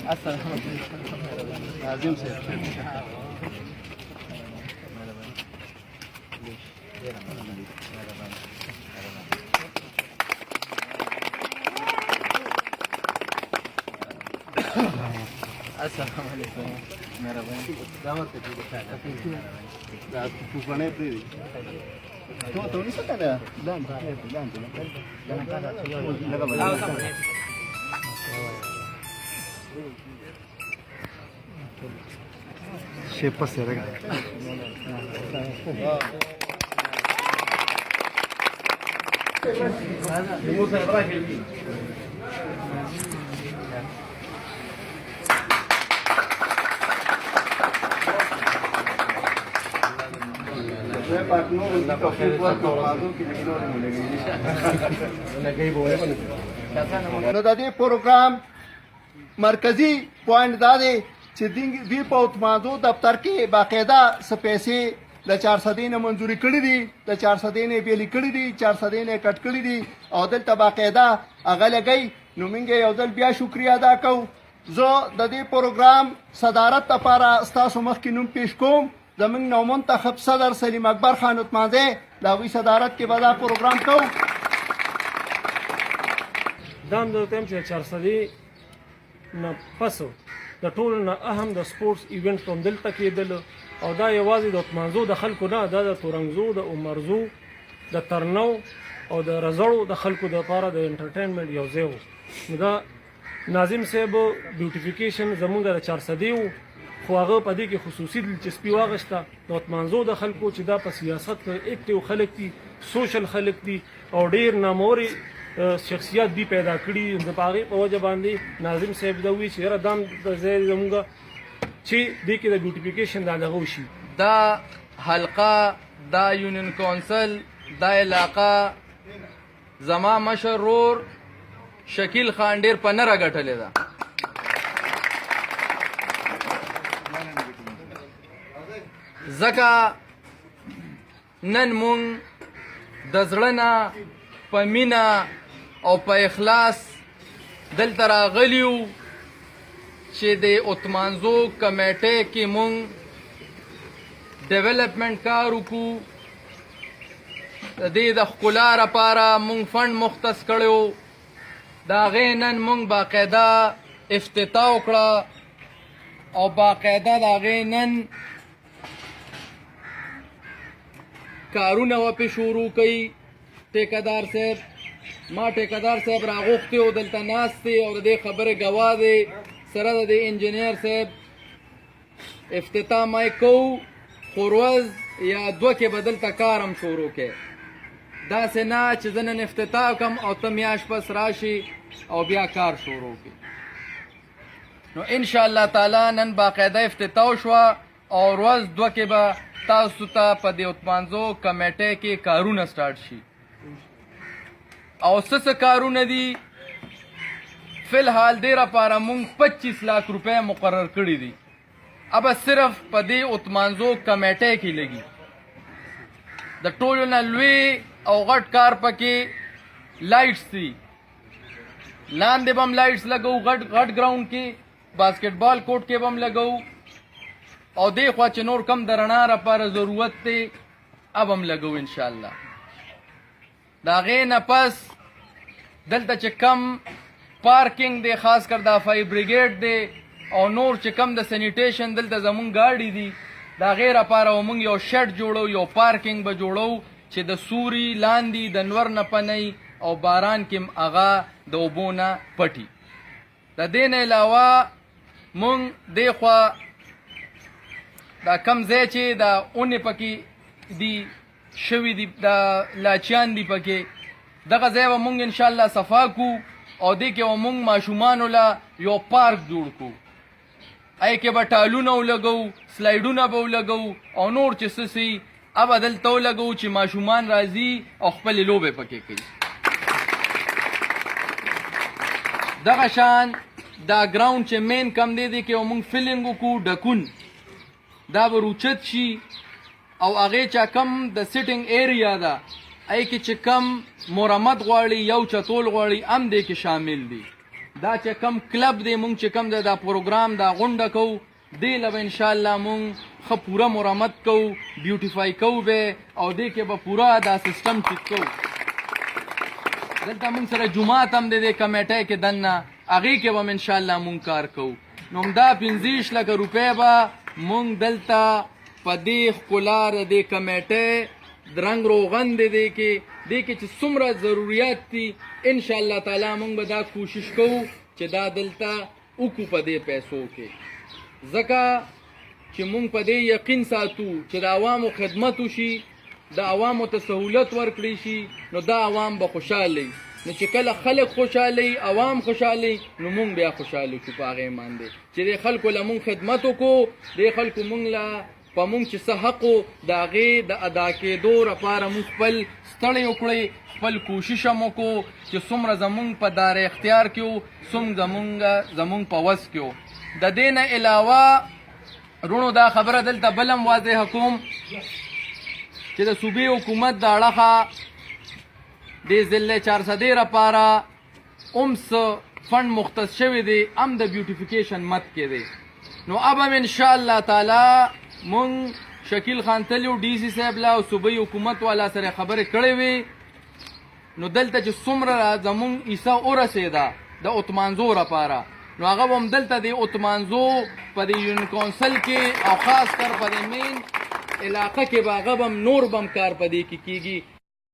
السلام عظيم سيد السلام عليكم مهرباني دعوت دا کوپنه پری تو نه څه کنه شیپ سره نو د دې پروګرام مرکزی پوینټ دا دی چې دوی په اتمانزو دفتر کې باقاعده څه پیسې د 400 نه منظوري کړي دي، د 400 نه بیلي کړي دي، 400 نه کټ کړي دي او دلته باقاعده هغه لګي. نو موږ یو ځل بیا شکریا ادا کوو. زه د دې پروګرام صدارت لپاره ستاسو مخکې نوم پیش کوم. زموږ نومنتخب صدر سلیم اکبر خان اتمانزی د هغوی صدارت کې به دا پروګرام کوو. دا هم درته وایم چې 400 نه پس د ټولو نه اهم د سپورټس ایونټ هم دلته کېدل او دا یوازې د اتمانزو د خلکو نه، دا د تورنګزو، د عمرزو، د ترنو او د رزړو د خلکو دپاره د انټرټینمنټ یو ځای و. نو دا ناظم صاحب بیوټیفیکیشن زمونږ د 400 و، خو هغه په دې کې خصوصي دلچسپي واغشته د اتمانزو د خلکو چې دا په سیاست کې اکټیو خلک دي، سوشل خلک دي او ډېر ناموري شخصیت دی پیدا کړي. د هغې په وجه باندې ناظم صاحب دا وایي چې یاره دا هم د ځای زمونږ چې دې کې د بیوټیفیکیشن دا دغه وشي. دا حلقه، دا یونین کونسل، دا علاقه زما مشر رور شکیل خان ډېر په نره ګټلې ده. ځکه نن مونږ د زړه نه په مینه او په اخلاص دلته راغلي یو چې د اتمانزو کمیټې کې مونږ ډیولپمنټ کار وکړو. د دې د ښکلا لپاره مونږ فنډ مختص کړی، د هغې نن مونږ باقاعده افتتاح وکړه او باقاعده د هغې نن کارونه وپې شروع کوي. ټیکهدار صاحب، ما ټیکهدار صاحب راغوښتي او دلته ناست دی او د دې خبرې ګواه دی، سره د دې انجینیر صاحب افتتاح مای کوو، خو ورځ یا دوه کې به دلته کار هم شروع کوي. داسې نه چې زه نن افتتاح کړم او ته میاشت پس راشي او بیا کار شروع کړي. نو انشاءالله تعالی نن باقاعده افتتاح شوه او ورځ دوه کې به تاسو ته په دې اتمانزو کمیټې کې کارونه سټارټ شي. او څه کارونه دي؟ فی الحال دې لپاره مونږ 25 लाख روپۍ مقرر کړي دي. اب صرف په دې اتمانزو کمیټې کې لګي. د ټولو نه لوی او غټ کار پکې لایټس دي. لاندې به هم لایټس لګو، غټ ګراؤنډ کې باسکټ بال کوټ کې به هم لګو او دې خوا چې نور کم د رڼا لپاره ضرورت دی اب هم لګو انشاءالله. د هغې نه پس دلته چې کم پارکینګ دی، خاص کر د فایر بریګیډ دی او نور چې کم د سینیټیشن دلته زمونږ ګاډي دي، د هغې لپاره به مونږ یو شیډ جوړو، یو پارکینګ به جوړو چې د سوري لاندې د نور نه پنی او باران کې هغه د اوبو نه پټي. د دې نه علاوه مونږ دې خوا دا کم ځای چې د اونې پکې دي شوي دي، د لاچیان دي پکې، دغه ځای به مونږ انشاءالله صفا کړو او دې کې به مونږ ماشومانو له یو پارک جوړ کړو. ای کې به ټالونه ولګو، سلایډونه به ولګو او نور چې څه سي اب دلته ولګو چې ماشومان راځي او خپلې لوبې پکې کوي. دغه شان دا ګراوند چې مین کم دی کې موږ فیلینګ وکړو ډکون دا به روچت شي او هغې چې کم د سیټینګ ایریا ده ای کې چې کم مرمت غواړي یو چتول غواړي هم دې کې شامل دي دا چې کم کلب دی مونږ چې کم دا پروګرام دا غونډه کوو دې له به انشاءالله مونږ ښه پوره مرمت کوو بیوټیفای کوو به او دې کې به پوره دا سیسټم ټیک کوو دلته مونږ سره جومات هم دی دې کمیټۍ کې دننه هغې کې به هم انشاءالله مونږ کار کوو نو همدا 25 لکه روپۍ به مونږ دلته په دې ښکلا د دې کمیټۍ درنګ روغن دی کې چې څومره ضروریات دي انشاءالله تعالی مونږ به دا کوشش کوو چې دا دلته وکړو په دې پیسو کې ځکه چې مونږ په دې یقین ساتو چې د عوامو خدمت وشي د عوامو ته سهولت ورکړی شي نو دا عوام به خوشحاله نو چې کله خلک خوشحاله عوام خوشحاله نو مونږ بیا خوشحاله شو په هغې باندې چې د خلکو له مونږ خدمت وکړو د خلکو مونږ له په مونږ چې څه حق و د هغې د ادا کېدو لپاره مونږ خپل ستړی وکړئ خپل کوشش هم وکړو چې څومره زمونږ په دار اختیار کې وو څومره زمونږ په وس کې وو د دې نه علاوه رونو دا خبره دلته بل هم واضح کوم چې د صوبې حکومت د اړخه د ضلع 400 لپاره هم څه فنډ مختص شوی دی هم د بیوټیفیکیشن مد کې دی نو اب هم انشاءالله تعالی مونږ شکیل خان تلیو ډي سي صاحب لا او صوبې حکومت والا سره خبرې کړې وي نو دلته چې څومره زمونږ عیسا ورسېده د اتمانزو لپاره نو هغه به هم دلته د اتمانزو په د یونین کونسل کې او خاص کر په د مین علاقه کې به هغه به هم نور به هم کار په دې کې کېږي